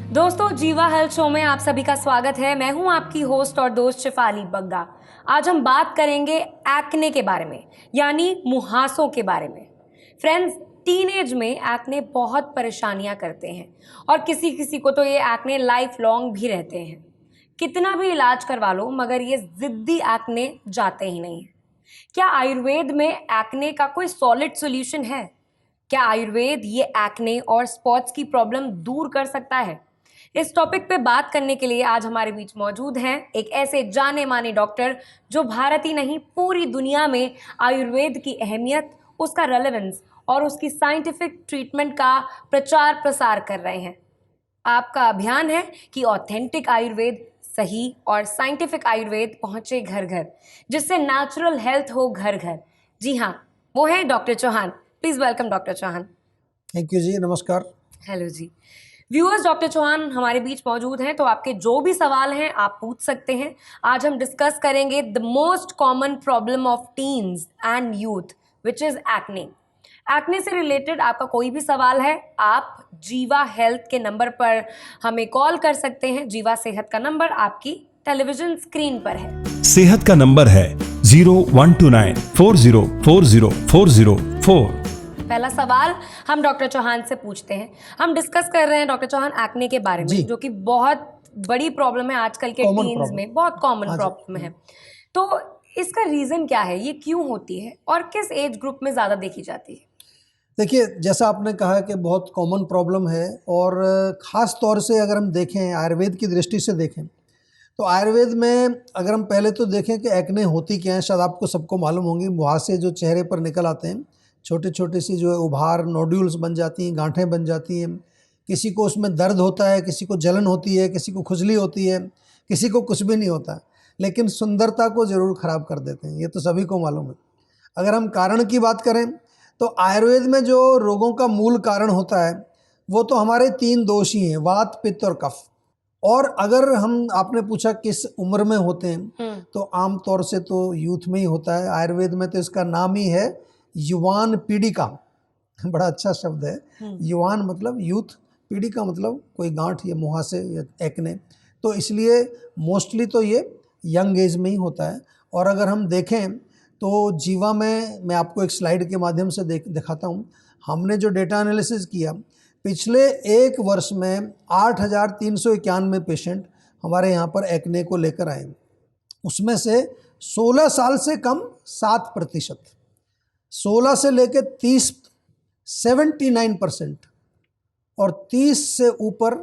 दोस्तों, जीवा health show में आप सभी का स्वागत है। मैं हूं आपकी होस्ट और दोस्त शिफाली बग्गा। आज हम बात करेंगे एक्ने के बारे में, यानी मुहासों के बारे में। फ्रेंड्स, टीनेज में एक्ने बहुत परेशानियां करते हैं और किसी किसी को तो ये एक्ने लाइफ लॉन्ग भी रहते हैं। कितना भी इलाज करवा लो मगर ये जिद्दी एक्ने जाते ही नहीं है। क्या आयुर्वेद में एक्ने का कोई सॉलिड सॉल्यूशन है? क्या आयुर्वेद ये एक्ने और स्पॉट्स की प्रॉब्लम दूर कर सकता है? इस टॉपिक पे बात करने के लिए आज हमारे बीच मौजूद हैं एक ऐसे जाने माने डॉक्टर जो भारत ही नहीं पूरी दुनिया में आयुर्वेद की अहमियत, उसका रेलेवेंस और उसकी साइंटिफिक ट्रीटमेंट का प्रचार प्रसार कर रहे हैं। आपका अभियान है कि ऑथेंटिक आयुर्वेद, सही और साइंटिफिक आयुर्वेद पहुंचे घर घर, जिससे नेचुरल हेल्थ हो घर घर। जी हाँ, वो है doctor Chauhan. Please welcome doctor Chauhan. Thank you जी, नमस्कार। हेलो जी। व्यूअर्स, डॉक्टर चौहान हमारे बीच मौजूद हैं, तो आपके जो भी सवाल हैं आप पूछ सकते हैं। आज हम डिस्कस करेंगे the most common problem of teens and youth which is acne. Acne से रिलेटेड आपका कोई भी सवाल है, आप जीवा हेल्थ के नंबर पर हमें कॉल कर सकते हैं। जीवा सेहत का नंबर आपकी टेलीविजन स्क्रीन पर है। सेहत का नंबर है 012940404004। पहला सवाल हम डॉक्टर चौहान से पूछते हैं। हम डिस्कस कर रहे हैं डॉक्टर चौहान एक्ने के बारे में, जो कि बहुत बड़ी प्रॉब्लम है आजकल के टीन्स में, बहुत कॉमन प्रॉब्लम है। तो इसका रीजन क्या है, ये क्यों होती है और किस एज ग्रुप में ज़्यादा देखी जाती है? देखिए, जैसा आपने कहा कि बहुत कॉमन प्रॉब्लम है, और ख़ास तौर से अगर हम देखें आयुर्वेद की दृष्टि से देखें तो आयुर्वेद में अगर हम पहले तो देखें कि एक्ने होती क्या है, शायद आपको सबको मालूम होंगी। मुहासे जो चेहरे पर निकल आते हैं, छोटे छोटे सी जो है उभार, नोड्यूल्स बन जाती हैं, गांठें बन जाती हैं। किसी को उसमें दर्द होता है, किसी को जलन होती है, किसी को खुजली होती है, किसी को कुछ भी नहीं होता, लेकिन सुंदरता को ज़रूर ख़राब कर देते हैं। ये तो सभी को मालूम है। अगर हम कारण की बात करें तो आयुर्वेद में जो रोगों का मूल कारण होता है वो तो हमारे 3 दोष ही हैं, वात, पित्त और कफ। और अगर आपने पूछा किस उम्र में होते हैं, तो आम तौर से तो यूथ में ही होता है। आयुर्वेद में तो इसका नाम ही है युवान पीड़िका। बड़ा अच्छा शब्द है। युवान मतलब यूथ, पीड़िका मतलब कोई गांठ या मुहासे या एक्ने। तो इसलिए मोस्टली तो ये यंग एज में ही होता है। और अगर हम देखें तो जीवा में, मैं आपको एक स्लाइड के माध्यम से दिखाता हूँ। हमने जो डेटा एनालिसिस किया, पिछले एक वर्ष में 8,391 पेशेंट हमारे यहाँ पर एक्ने को लेकर आए। उसमें से 16 साल से कम 7%, 16 से लेकर 30 79%, और 30 से ऊपर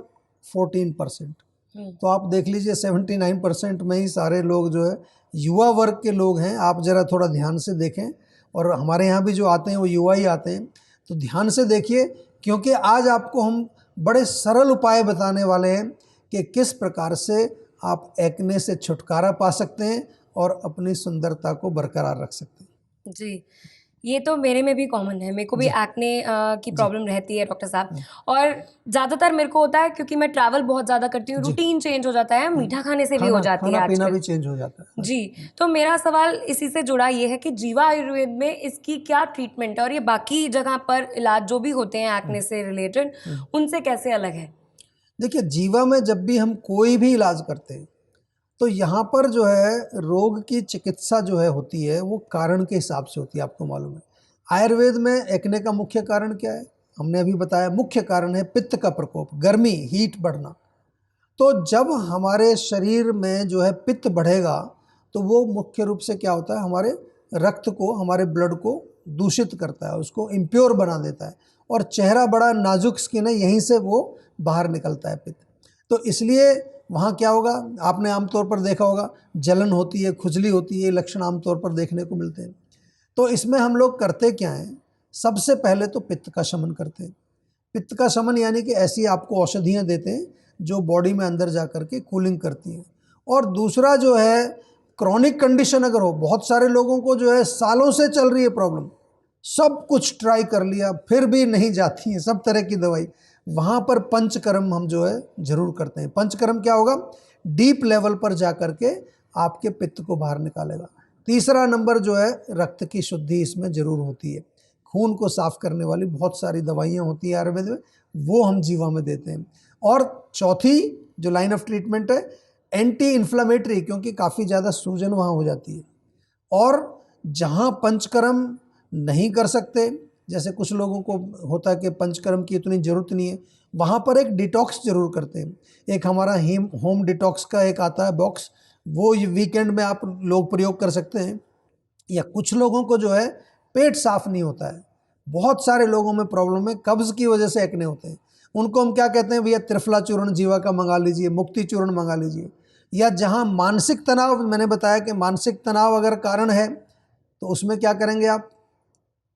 14%। तो आप देख लीजिए 79% में ही सारे लोग जो है युवा वर्ग के लोग हैं। आप ज़रा थोड़ा ध्यान से देखें, और हमारे यहाँ भी जो आते हैं वो युवा ही आते हैं, तो ध्यान से देखिए, क्योंकि आज आपको हम बड़े सरल उपाय बताने वाले हैं कि किस प्रकार से आप एक्ने से छुटकारा पा सकते हैं और अपनी सुंदरता को बरकरार रख सकते हैं। जी, ये तो मेरे में भी कॉमन है। मेरे को भी एक्ने की प्रॉब्लम रहती है डॉक्टर साहब, और ज़्यादातर मेरे को होता है क्योंकि मैं ट्रैवल बहुत ज़्यादा करती हूँ, रूटीन चेंज हो जाता है, मीठा खाने से भी हो जाती है खाना पीना आजकल। भी चेंज हो जाता है। जी, तो मेरा सवाल इसी से जुड़ा ये है कि जीवा आयुर्वेद में इसकी क्या ट्रीटमेंट है और ये बाकी जगह पर इलाज जो भी होते हैं एक्ने से रिलेटेड, उनसे कैसे अलग है? देखिए, जीवा में जब भी हम कोई भी इलाज करते हैं तो यहाँ पर जो है रोग की चिकित्सा जो है होती है वो कारण के हिसाब से होती है। आपको मालूम है आयुर्वेद में एक्ने का मुख्य कारण क्या है? हमने अभी बताया, मुख्य कारण है पित्त का प्रकोप, गर्मी, हीट बढ़ना। तो जब हमारे शरीर में जो है पित्त बढ़ेगा तो वो मुख्य रूप से क्या होता है, हमारे रक्त को, हमारे ब्लड को दूषित करता है, उसको इम्प्योर बना देता है, और चेहरा बड़ा नाजुक स्किन है, यहीं से वो बाहर निकलता है पित्त। तो इसलिए वहाँ क्या होगा, आपने आमतौर पर देखा होगा, जलन होती है, खुजली होती है, लक्षण आमतौर पर देखने को मिलते हैं। तो इसमें हम लोग करते क्या हैं, सबसे पहले तो पित्त का शमन करते हैं। पित्त का शमन यानी कि ऐसी आपको औषधियाँ देते हैं जो बॉडी में अंदर जा कर के कूलिंग करती हैं। और दूसरा जो है, क्रॉनिक कंडीशन अगर हो, बहुत सारे लोगों को जो है सालों से चल रही है प्रॉब्लम, सब कुछ ट्राई कर लिया फिर भी नहीं जाती है, सब तरह की दवाई, वहाँ पर पंचकर्म हम जो है जरूर करते हैं। पंचकर्म क्या होगा, डीप लेवल पर जा कर के आपके पित्त को बाहर निकालेगा। तीसरा नंबर जो है, रक्त की शुद्धि इसमें जरूर होती है। खून को साफ करने वाली बहुत सारी दवाइयाँ होती है आयुर्वेद में, वो हम जीवा में देते हैं। और चौथी जो लाइन ऑफ ट्रीटमेंट है एंटी इन्फ्लामेटरी, क्योंकि काफ़ी ज़्यादा सूजन वहाँ हो जाती है। और जहाँ पंचकर्म नहीं कर सकते, जैसे कुछ लोगों को होता है कि पंचकर्म की इतनी ज़रूरत नहीं है, वहाँ पर एक डिटॉक्स जरूर करते हैं। एक हमारा होम डिटॉक्स का एक आता है बॉक्स, वो वीकेंड में आप लोग प्रयोग कर सकते हैं। या कुछ लोगों को जो है पेट साफ नहीं होता है, बहुत सारे लोगों में प्रॉब्लम है, कब्ज़ की वजह से एक्ने होते हैं, उनको हम क्या कहते हैं, भैया त्रिफला चूर्ण जीवा का मंगा लीजिए, मुक्ति चूर्ण मंगा लीजिए। या जहाँ मानसिक तनाव, मैंने बताया कि मानसिक तनाव अगर कारण है तो उसमें क्या करेंगे आप,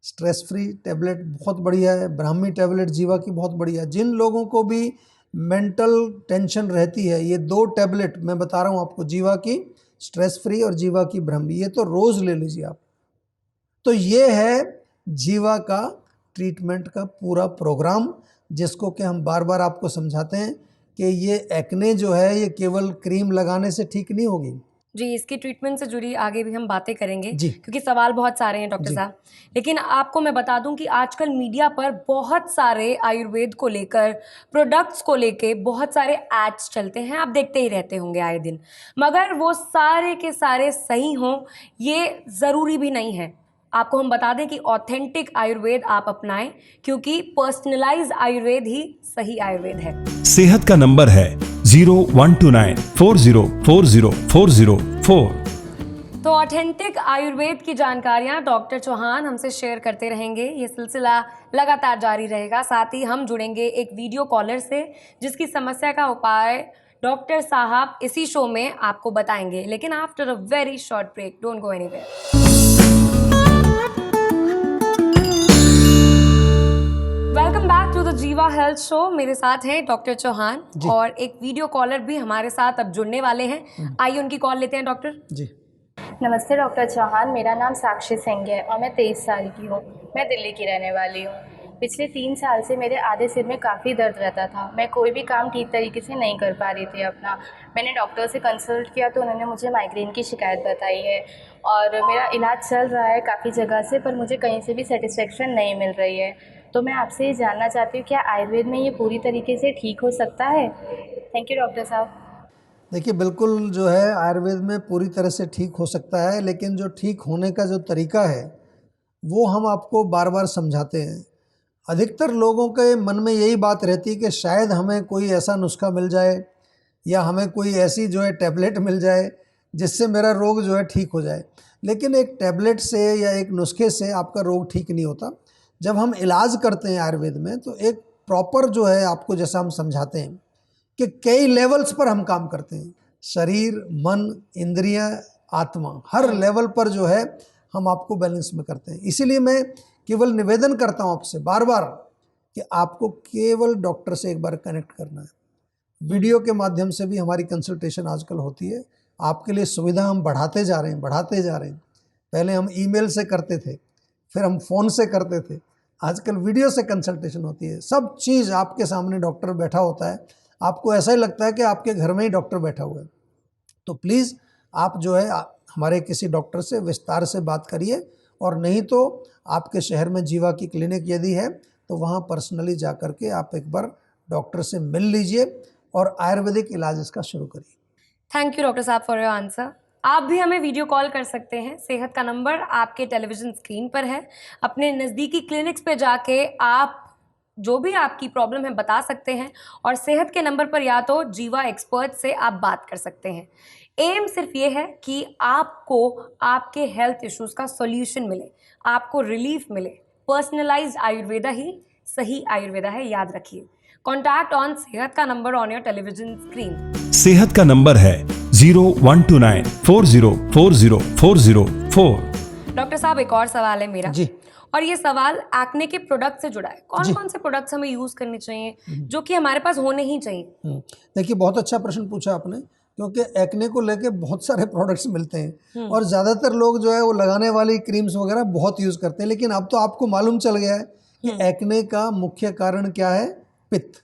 स्ट्रेस फ्री टैबलेट बहुत बढ़िया है, ब्राह्मी टैबलेट जीवा की बहुत बढ़िया है। जिन लोगों को भी मेंटल टेंशन रहती है, ये 2 टैबलेट मैं बता रहा हूँ आपको, जीवा की स्ट्रेस फ्री और जीवा की ब्राह्मी, ये तो रोज़ ले लीजिए आप। तो ये है जीवा का ट्रीटमेंट का पूरा प्रोग्राम, जिसको कि हम बार बार आपको समझाते हैं कि ये एक्ने जो है ये केवल क्रीम लगाने से ठीक नहीं होगी। जी, इसकी ट्रीटमेंट से जुड़ी आगे भी हम बातें करेंगे जी। क्योंकि सवाल बहुत सारे हैं डॉक्टर जी। साहब। लेकिन आपको मैं बता दूं कि आजकल मीडिया पर बहुत सारे आयुर्वेद को लेकर, प्रोडक्ट्स को लेके बहुत सारे एड्स चलते हैं, आप देखते ही रहते होंगे आए दिन। मगर वो सारे के सारे सही हों ये ज़रूरी भी नहीं है। आपको हम बता दें कि ऑथेंटिक आयुर्वेद आप अपनाएं, क्योंकि पर्सनलाइज्ड आयुर्वेद ही सही आयुर्वेद है। सेहत का नंबर है 012940404004। तो ऑथेंटिक आयुर्वेद की जानकारियां डॉक्टर चौहान हमसे शेयर करते रहेंगे। ये सिलसिला लगातार जारी रहेगा। साथ ही हम जुड़ेंगे एक वीडियो कॉलर से, जिसकी समस्या का उपाय डॉक्टर साहब इसी शो में आपको बताएंगे, लेकिन after a very short break. Don't go anywhere. Welcome back to the Jiva health show. मेरे साथ हैं डॉक्टर चौहान और एक वीडियो कॉलर भी हमारे साथ अब जुड़ने वाले हैं। आइए उनकी कॉल लेते हैं डॉक्टर जी। नमस्ते डॉक्टर चौहान, मेरा नाम साक्षी सिंह है और मैं 23 साल की हूँ। मैं दिल्ली की रहने वाली हूँ। पिछले 3 साल से मेरे आधे सिर में काफ़ी दर्द रहता था। मैं कोई भी काम ठीक तरीके से नहीं कर पा रही थी अपना। मैंने डॉक्टर से कंसल्ट किया तो उन्होंने मुझे माइग्रेन की शिकायत बताई है और मेरा इलाज चल रहा है काफ़ी जगह से, पर मुझे कहीं से भी सेटिस्फेक्शन नहीं मिल रही है। तो मैं आपसे ये जानना चाहती हूँ, क्या आयुर्वेद में ये पूरी तरीके से ठीक हो सकता है? थैंक यू डॉक्टर साहब। देखिए, बिल्कुल जो है आयुर्वेद में पूरी तरह से ठीक हो सकता है, लेकिन जो ठीक होने का जो तरीका है वो हम आपको बार बार समझाते हैं। अधिकतर लोगों के मन में यही बात रहती है कि शायद हमें कोई ऐसा नुस्खा मिल जाए या हमें कोई ऐसी जो है टैबलेट मिल जाए जिससे मेरा रोग जो है ठीक हो जाए। लेकिन एक टैबलेट से या एक नुस्खे से आपका रोग ठीक नहीं होता। जब हम इलाज करते हैं आयुर्वेद में तो एक प्रॉपर जो है आपको, जैसा हम समझाते हैं कि कई लेवल्स पर हम काम करते हैं, शरीर, मन, इंद्रियां, आत्मा, हर लेवल पर जो है हम आपको बैलेंस में करते हैं। इसीलिए मैं केवल निवेदन करता हूं आपसे बार बार कि आपको केवल डॉक्टर से एक बार कनेक्ट करना है। वीडियो के माध्यम से भी हमारी कंसल्टेशन आजकल होती है। आपके लिए सुविधा हम बढ़ाते जा रहे हैं। पहले हम ईमेल से करते थे, फिर हम फ़ोन से करते थे, आजकल वीडियो से कंसल्टेशन होती है। सब चीज़ आपके सामने डॉक्टर बैठा होता है, आपको ऐसा ही लगता है कि आपके घर में ही डॉक्टर बैठा हुआ है। तो प्लीज़ आप जो है हमारे किसी डॉक्टर से विस्तार से बात करिए, और नहीं तो आपके शहर में जीवा की क्लिनिक यदि है तो वहाँ पर्सनली जा कर के आप एक बार डॉक्टर से मिल लीजिए और आयुर्वेदिक इलाज इसका शुरू करिए। थैंक यू डॉक्टर साहब फॉर योर आंसर। आप भी हमें वीडियो कॉल कर सकते हैं। सेहत का नंबर आपके टेलीविज़न स्क्रीन पर है। अपने नज़दीकी क्लिनिक्स पे जाके आप जो भी आपकी प्रॉब्लम है बता सकते हैं, और सेहत के नंबर पर या तो जीवा एक्सपर्ट से आप बात कर सकते हैं। एम सिर्फ ये है कि आपको आपके हेल्थ इश्यूज़ का सॉल्यूशन मिले, आपको रिलीफ मिले। पर्सनलाइज्ड आयुर्वेदा ही सही आयुर्वेदा है, याद रखिए। कॉन्टैक्ट ऑन सेहत का number on your television screen. सेहत का नंबर है 012940404004। डॉक्टर साहब, एक और सवाल है मेरा जी। और ये सवाल एक्ने के प्रोडक्ट से जुड़ा है। कौन कौन से प्रोडक्ट्स हमें यूज़ करने चाहिए जो कि हमारे पास होने ही चाहिए? देखिए, बहुत अच्छा प्रश्न पूछा आपने, क्योंकि एक्ने को लेके बहुत सारे प्रोडक्ट्स मिलते हैं और ज़्यादातर लोग जो है वो लगाने वाली क्रीम्स वगैरह बहुत यूज़ करते हैं। लेकिन अब तो आपको मालूम चल गया है कि एक्ने का मुख्य कारण क्या है, पित्त।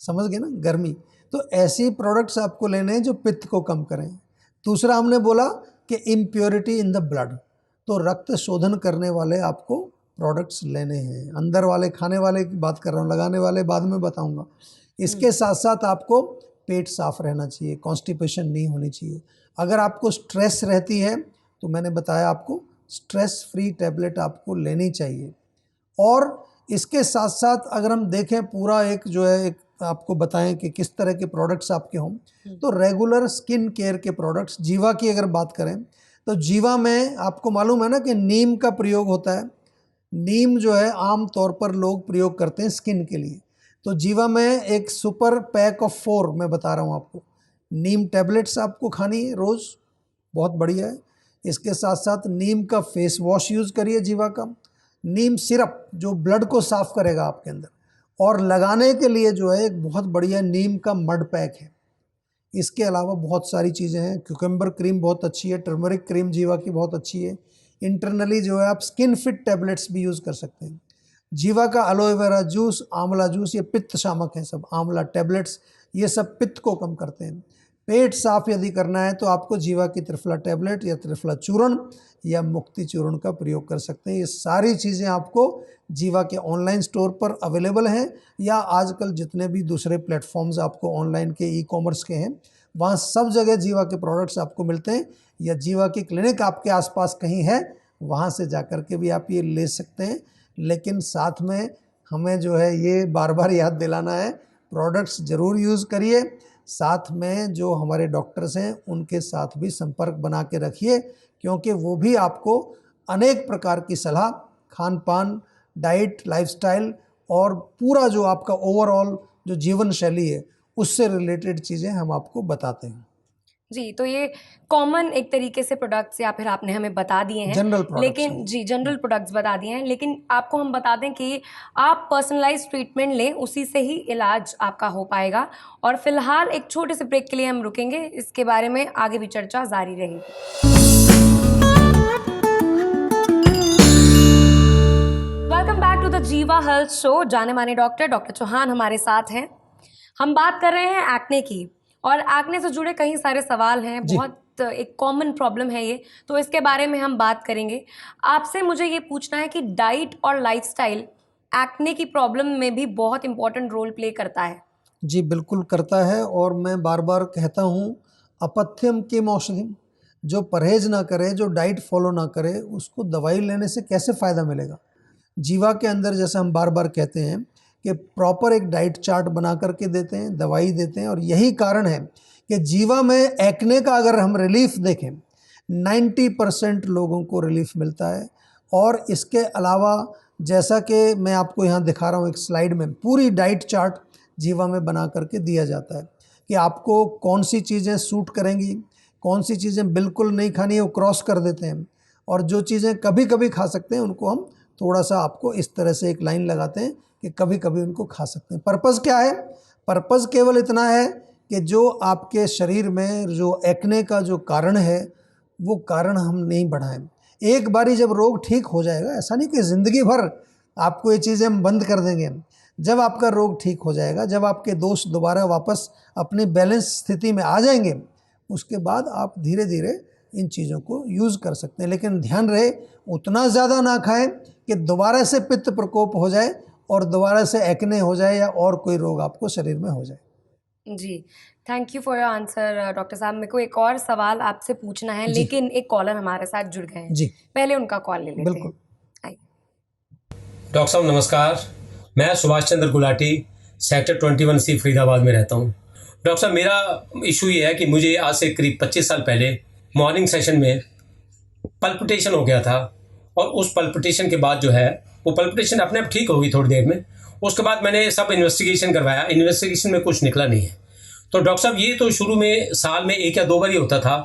समझ गए ना, गर्मी। तो ऐसी प्रोडक्ट्स आपको लेने हैं जो पित्त को कम करें। दूसरा हमने बोला कि इम्प्योरिटी इन द ब्लड, तो रक्त शोधन करने वाले आपको प्रोडक्ट्स लेने हैं। अंदर वाले खाने वाले की बात कर रहा हूँ, लगाने वाले बाद में बताऊंगा। इसके साथ साथ आपको पेट साफ रहना चाहिए, कॉन्स्टिपेशन नहीं होनी चाहिए। अगर आपको स्ट्रेस रहती है तो मैंने बताया आपको स्ट्रेस फ्री टैबलेट आपको लेनी चाहिए। और इसके साथ साथ अगर हम देखें पूरा एक जो है एक आपको बताएं कि किस तरह के प्रोडक्ट्स आपके हों, तो रेगुलर स्किन केयर के प्रोडक्ट्स, जीवा की अगर बात करें तो जीवा में आपको मालूम है ना कि नीम का प्रयोग होता है। नीम जो है आम तौर पर लोग प्रयोग करते हैं स्किन के लिए। तो जीवा में एक सुपर पैक ऑफ 4 मैं बता रहा हूँ आपको, नीम टैबलेट्स आपको खानी है रोज़, बहुत बढ़िया है। इसके साथ साथ नीम का फेस वॉश यूज़ करिए जीवा का, नीम सिरप जो ब्लड को साफ़ करेगा आपके अंदर, और लगाने के लिए जो है एक बहुत बढ़िया नीम का मड पैक है। इसके अलावा बहुत सारी चीज़ें हैं, क्यूकम्बर क्रीम बहुत अच्छी है, टर्मरिक क्रीम जीवा की बहुत अच्छी है। इंटरनली जो है आप स्किन फिट टैबलेट्स भी यूज़ कर सकते हैं। जीवा का एलोवेरा जूस, आंवला जूस, ये पित्त शामक हैं सब। आंवला टैबलेट्स ये सब पित्त को कम करते हैं। पेट साफ यदि करना है तो आपको जीवा की त्रिफला टैबलेट या त्रिफला चूर्ण या मुक्ति चूर्ण का प्रयोग कर सकते हैं। ये सारी चीज़ें आपको जीवा के ऑनलाइन स्टोर पर अवेलेबल हैं, या आजकल जितने भी दूसरे प्लेटफॉर्म्स आपको ऑनलाइन के ई-कॉमर्स के हैं वहाँ सब जगह जीवा के प्रोडक्ट्स आपको मिलते हैं, या जीवा की क्लिनिक आपके आसपास कहीं है वहाँ से जाकर के भी आप ये ले सकते हैं। लेकिन साथ में हमें जो है ये बार बार याद दिलाना है, प्रोडक्ट्स ज़रूर यूज़ करिए, साथ में जो हमारे डॉक्टर्स हैं उनके साथ भी संपर्क बना के रखिए, क्योंकि वो भी आपको अनेक प्रकार की सलाह, खान पान, डाइट, लाइफस्टाइल और पूरा जो आपका ओवरऑल जो जीवन शैली है उससे रिलेटेड चीज़ें हम आपको बताते हैं। जी, तो ये कॉमन एक तरीके से प्रोडक्ट्स या फिर आपने हमें बता दिए हैं, जनरल प्रोडक्ट्स लेकिन हैं। जी जनरल प्रोडक्ट्स बता दिए हैं, लेकिन आपको हम बता दें कि आप पर्सनलाइज ट्रीटमेंट लें, उसी से ही इलाज आपका हो पाएगा। और फिलहाल एक छोटे से ब्रेक के लिए हम रुकेंगे, इसके बारे में आगे भी चर्चा जारी रहेगी। Welcome back to the Jiva health show. जाने माने डॉक्टर चौहान हमारे साथ हैं। हम बात कर रहे हैं एक्ने की, और एक्ने से जुड़े कई सारे सवाल हैं, बहुत एक कॉमन प्रॉब्लम है ये, तो इसके बारे में हम बात करेंगे। आपसे मुझे ये पूछना है कि डाइट और लाइफस्टाइल एक्ने की प्रॉब्लम में भी बहुत इंपॉर्टेंट रोल प्ले करता है। जी बिल्कुल करता है, और मैं बार बार कहता हूँ अपथ्यम किम औषधिम, जो परहेज ना करे, जो डाइट फॉलो ना करे, उसको दवाई लेने से कैसे फ़ायदा मिलेगा। जीवा के अंदर जैसे हम बार बार कहते हैं कि प्रॉपर एक डाइट चार्ट बना करके देते हैं, दवाई देते हैं, और यही कारण है कि जीवा में एक्ने का अगर हम रिलीफ देखें 90% लोगों को रिलीफ मिलता है। और इसके अलावा जैसा कि मैं आपको यहाँ दिखा रहा हूँ एक स्लाइड में, पूरी डाइट चार्ट जीवा में बना करके दिया जाता है कि आपको कौन सी चीज़ें सूट करेंगी, कौन सी चीज़ें बिल्कुल नहीं खानी है, वो क्रॉस कर देते हैं, और जो चीज़ें कभी कभी खा सकते हैं उनको हम थोड़ा सा आपको इस तरह से एक लाइन लगाते हैं कि कभी कभी उनको खा सकते हैं। पर्पज़ क्या है? पर्पज़ केवल इतना है कि जो आपके शरीर में जो एक्ने का जो कारण है वो कारण हम नहीं बढ़ाएं। एक बारी जब रोग ठीक हो जाएगा, ऐसा नहीं कि ज़िंदगी भर आपको ये चीज़ें हम बंद कर देंगे। जब आपका रोग ठीक हो जाएगा, जब आपके दोष दोबारा वापस अपनी बैलेंस स्थिति में आ जाएंगे, उसके बाद आप धीरे धीरे इन चीज़ों को यूज़ कर सकते हैं। लेकिन ध्यान रहे उतना ज़्यादा ना खाएं कि दोबारा से पित्त प्रकोप हो जाए और दोबारा से एक्ने हो जाए या और कोई रोग आपको शरीर में हो जाए। जी, thank you for your answer doctor साहब। मेरे को एक और सवाल आपसे पूछना है, लेकिन एक कॉलर हमारे साथ जुड़ गए हैं। जी पहले उनका कॉल ले लेते हैं। बिल्कुल। आइए। डॉक्टर साहब नमस्कार, मैं सुभाष चंद्र गुलाटी सेक्टर 21C फरीदाबाद में रहता हूँ। डॉक्टर साहब मेरा इशू ये है कि मुझे आज से करीब 25 साल पहले मॉर्निंग सेशन में पल्पिटेशन हो गया था, और उस पल्पिटेशन के बाद जो है वो पल्पिटेशन अपने आप ठीक होगी थोड़ी देर में। उसके बाद मैंने सब इन्वेस्टिगेशन करवाया, इन्वेस्टिगेशन में कुछ निकला नहीं है। तो डॉक्टर साहब ये तो शुरू में साल में 1 या 2 बार ही होता था,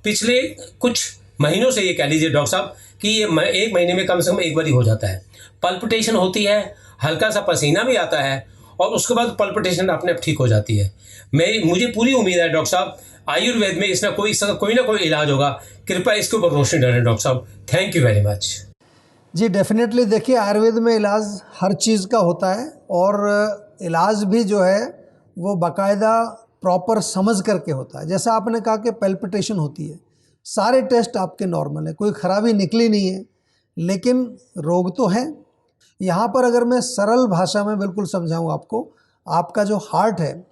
पिछले कुछ महीनों से ये कह लीजिए डॉक्टर साहब कि ये 1 महीने में कम से कम 1 बार ही हो जाता है। पल्पिटेशन होती है, हल्का सा पसीना भी आता है, और उसके बाद पल्पिटेशन अपने आप ठीक हो जाती है। मुझे पूरी उम्मीद है डॉक्टर साहब आयुर्वेद में इसका कोई ना कोई इलाज होगा, कृपया इसके ऊपर रोशनी डालें डॉक्टर साहब। Thank you very much. जी डेफिनेटली, देखिए आयुर्वेद में इलाज हर चीज़ का होता है, और इलाज भी जो है वो बाकायदा प्रॉपर समझ करके होता है। जैसा आपने कहा कि पैल्पिटेशन होती है, सारे टेस्ट आपके नॉर्मल है, कोई खराबी निकली नहीं है, लेकिन रोग तो है। यहाँ पर अगर मैं सरल भाषा में बिल्कुल समझाऊँ आपको, आपका जो हार्ट है,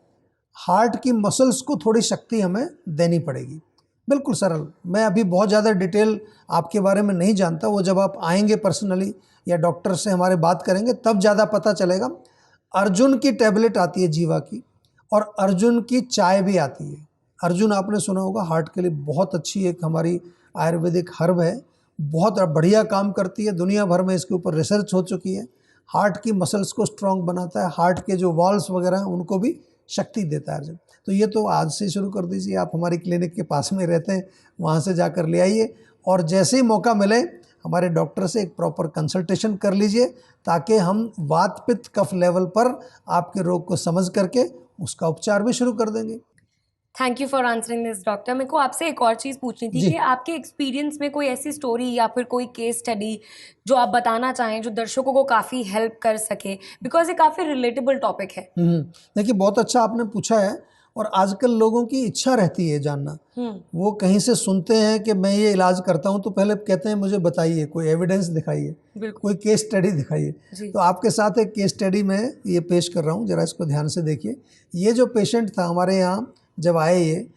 हार्ट की मसल्स को थोड़ी शक्ति हमें देनी पड़ेगी। बिल्कुल सरल। मैं अभी बहुत ज़्यादा डिटेल आपके बारे में नहीं जानता, वो जब आप आएंगे पर्सनली या डॉक्टर से हमारे बात करेंगे तब ज़्यादा पता चलेगा। अर्जुन की टैबलेट आती है जीवा की, और अर्जुन की चाय भी आती है। अर्जुन आपने सुना होगा, हार्ट के लिए बहुत अच्छी एक हमारी आयुर्वेदिक हर्ब है, बहुत बढ़िया काम करती है। दुनिया भर में इसके ऊपर रिसर्च हो चुकी है। हार्ट की मसल्स को स्ट्रॉन्ग बनाता है, हार्ट के जो वॉल्स वगैरह हैं उनको भी शक्ति देता है अर्जुन। तो ये तो आज से शुरू कर दीजिए। आप हमारी क्लिनिक के पास में रहते हैं, वहाँ से जाकर ले आइए, और जैसे ही मौका मिले हमारे डॉक्टर से एक प्रॉपर कंसल्टेशन कर लीजिए, ताकि हम वात पित्त कफ लेवल पर आपके रोग को समझ करके उसका उपचार भी शुरू कर देंगे। Thank you for answering this doctor. मेरे को आपसे एक और चीज़ पूछनी थी जी। कि आपके एक्सपीरियंस में कोई ऐसी स्टोरी या फिर कोई केस स्टडी जो आप बताना चाहें, जो दर्शकों को काफ़ी हेल्प कर सके, बिकॉज ये काफ़ी रिलेटेबल टॉपिक है। देखिए, बहुत अच्छा आपने पूछा है, और आजकल लोगों की इच्छा रहती है जानना। वो कहीं से सुनते हैं कि मैं ये इलाज करता हूँ, तो पहले कहते हैं मुझे बताइए, कोई एविडेंस दिखाइए, बिल्कुल। कोई केस स्टडी दिखाइए। जी। तो आपके साथ एक केस स्टडी में ये पेश कर रहा हूँ, ज़रा इसको ध्यान से देखिए। ये जो पेशेंट था हमारे यहाँ जब आए, ये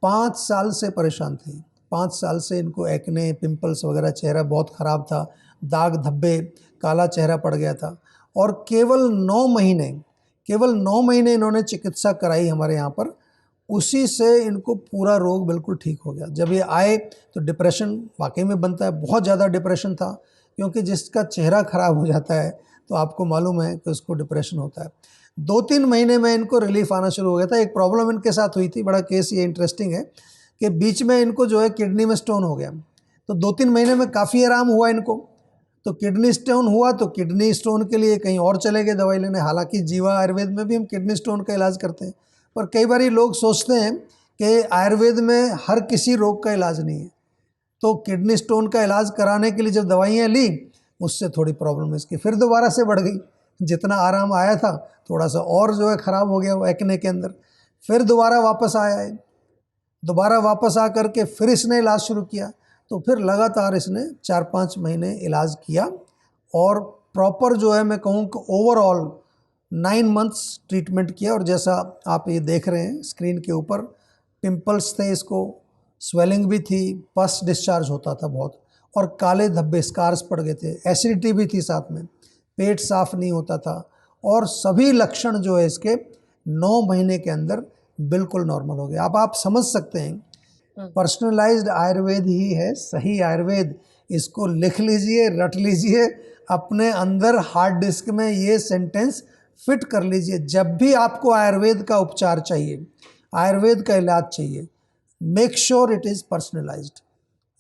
5 साल से परेशान थे। 5 साल से इनको एक्ने, पिंपल्स वगैरह, चेहरा बहुत ख़राब था, दाग धब्बे, काला चेहरा पड़ गया था, और केवल 9 महीने इन्होंने चिकित्सा कराई हमारे यहाँ पर, उसी से इनको पूरा रोग बिल्कुल ठीक हो गया। जब ये आए तो डिप्रेशन वाकई में बनता है, बहुत ज़्यादा डिप्रेशन था, क्योंकि जिसका चेहरा ख़राब हो जाता है तो आपको मालूम है कि उसको डिप्रेशन होता है। 2-3 महीने में इनको रिलीफ आना शुरू हो गया था। एक प्रॉब्लम इनके साथ हुई थी, बड़ा केस ये इंटरेस्टिंग है, कि बीच में इनको जो है किडनी में स्टोन हो गया। तो 2-3 महीने में काफ़ी आराम हुआ इनको। तो किडनी स्टोन हुआ तो किडनी स्टोन के लिए कहीं और चले गए दवाई लेने। हालांकि जीवा आयुर्वेद में भी हम किडनी स्टोन का इलाज करते हैं, पर कई बार लोग सोचते हैं कि आयुर्वेद में हर किसी रोग का इलाज नहीं है। तो किडनी स्टोन का इलाज कराने के लिए जब दवाइयाँ ली, उससे थोड़ी प्रॉब्लम इसकी फिर दोबारा से बढ़ गई। जितना आराम आया था थोड़ा सा और जो है ख़राब हो गया वो एक्ने के अंदर। फिर दोबारा वापस आया है, दोबारा वापस आ करके फिर इसने इलाज शुरू किया। तो फिर लगातार इसने 4-5 महीने इलाज किया, और प्रॉपर जो है मैं कहूँ कि ओवरऑल 9 मंथ्स ट्रीटमेंट किया। और जैसा आप ये देख रहे हैं स्क्रीन के ऊपर, पिंपल्स थे इसको, स्वेलिंग भी थी, पस डिस्चार्ज होता था बहुत, और काले धब्बे स्कार्स पड़ गए थे, एसिडिटी भी थी साथ में, पेट साफ नहीं होता था, और सभी लक्षण जो है इसके 9 महीने के अंदर बिल्कुल नॉर्मल हो गए। अब आप समझ सकते हैं, पर्सनलाइज्ड आयुर्वेद ही है सही आयुर्वेद। इसको लिख लीजिए, रट लीजिए, अपने अंदर हार्ड डिस्क में ये सेंटेंस फिट कर लीजिए। जब भी आपको आयुर्वेद का उपचार चाहिए, आयुर्वेद का इलाज चाहिए, make sure it is personalised.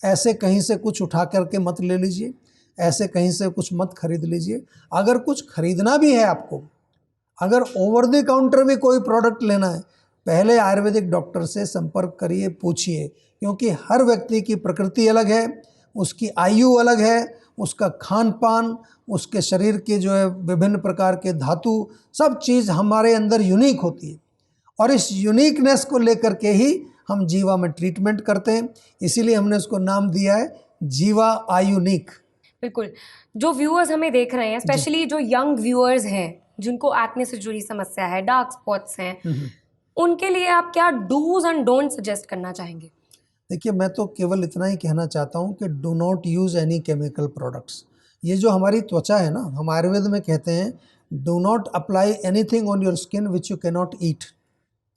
ऐसे कहीं से कुछ उठा करके मत ले लीजिए, ऐसे कहीं से कुछ मत खरीद लीजिए। अगर कुछ खरीदना भी है आपको, अगर ओवर द काउंटर भी कोई प्रोडक्ट लेना है, पहले आयुर्वेदिक डॉक्टर से संपर्क करिए, पूछिए, क्योंकि हर व्यक्ति की प्रकृति अलग है, उसकी आयु अलग है, उसका खान पान, उसके शरीर के जो है विभिन्न प्रकार के धातु, सब चीज़ हमारे अंदर यूनिक होती है, और इस यूनिकनेस को लेकर के ही हम जीवा में ट्रीटमेंट करते हैं। इसीलिए हमने उसको नाम दिया है जीवा आयुनिक। बिल्कुल। जो व्यूअर्स हमें देख रहे हैं, स्पेशली जो यंग व्यूअर्स हैं जिनको एक्ने से जुड़ी समस्या है, डार्क स्पॉट्स हैं, उनके लिए आप क्या डूज एंड डोंट सजेस्ट करना चाहेंगे? देखिए, मैं तो केवल इतना ही कहना चाहता हूँ कि do not use any chemical products. ये जो हमारी त्वचा है ना, हम आयुर्वेद में कहते हैं do not apply anything on your skin which you can not eat.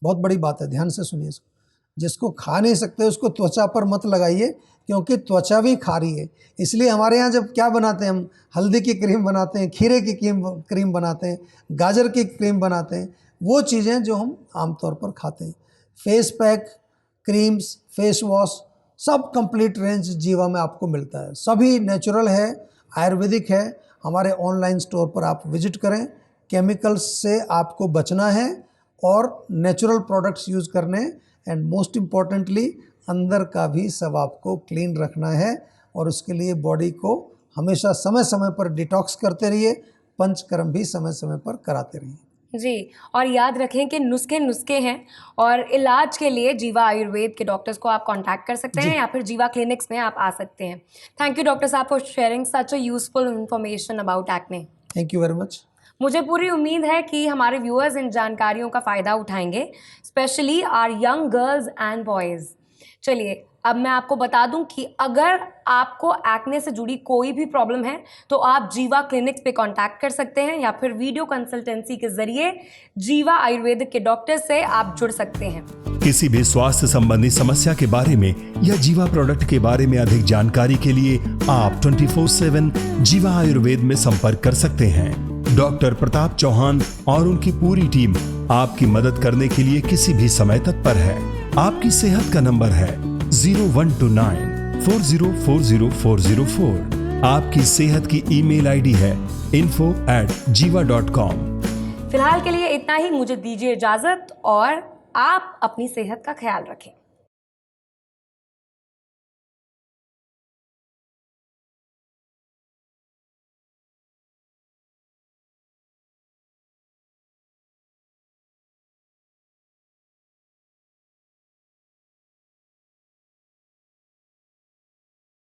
बहुत बड़ी बात है, ध्यान से सुनिए इसको। जिसको खा नहीं सकते उसको त्वचा पर मत लगाइए, क्योंकि त्वचा भी खारी है। इसलिए हमारे यहाँ जब क्या बनाते हैं, हम हल्दी की क्रीम बनाते हैं, खीरे की क्रीम बनाते हैं, गाजर की क्रीम बनाते हैं, वो चीज़ें जो हम आमतौर पर खाते हैं। Face pack, creams, face wash, सब कंप्लीट रेंज जीवा में आपको मिलता है। सभी नेचुरल है, आयुर्वेदिक है। हमारे ऑनलाइन स्टोर पर आप विजिट करें। केमिकल्स से आपको बचना है और नेचुरल प्रोडक्ट्स यूज़ करने, एंड मोस्ट इम्पॉर्टेंटली अंदर का भी सब आपको क्लीन रखना है, और उसके लिए बॉडी को हमेशा समय समय पर डिटॉक्स करते रहिए, पंचकर्म भी समय समय पर कराते रहिए। जी, और याद रखें कि नुस्खे हैं, और इलाज के लिए जीवा आयुर्वेद के डॉक्टर्स को आप कांटेक्ट कर सकते हैं, या फिर जीवा क्लिनिक्स में आप आ सकते हैं। थैंक यू डॉक्टर साहब for sharing such a useful information about acne. Thank you very much. मुझे पूरी उम्मीद है कि हमारे व्यूअर्स इन जानकारियों का फ़ायदा उठाएंगे, specially our young girls and boys. चलिए अब मैं आपको बता दूं कि अगर आपको एक्ने से जुड़ी कोई भी प्रॉब्लम है तो आप जीवा क्लिनिक्स पे कांटेक्ट कर सकते हैं या फिर वीडियो कंसल्टेंसी के ज़रिए जीवा आयुर्वेदिक के डॉक्टर से आप जुड़ सकते हैं। किसी भी स्वास्थ्य संबंधी समस्या के बारे में या जीवा प्रोडक्ट के बारे में अधिक जानकारी के लिए आप 24/7 जीवा आयुर्वेद में संपर्क कर सकते हैं। डॉक्टर प्रताप चौहान और उनकी पूरी टीम आपकी मदद करने के लिए किसी भी समय तत्पर है। आपकी सेहत का नंबर है 0129404004। आपकी सेहत की ईमेल आईडी है info@jiva.com। फिलहाल के लिए इतना ही, मुझे दीजिए इजाज़त और आप अपनी सेहत का ख्याल रखें।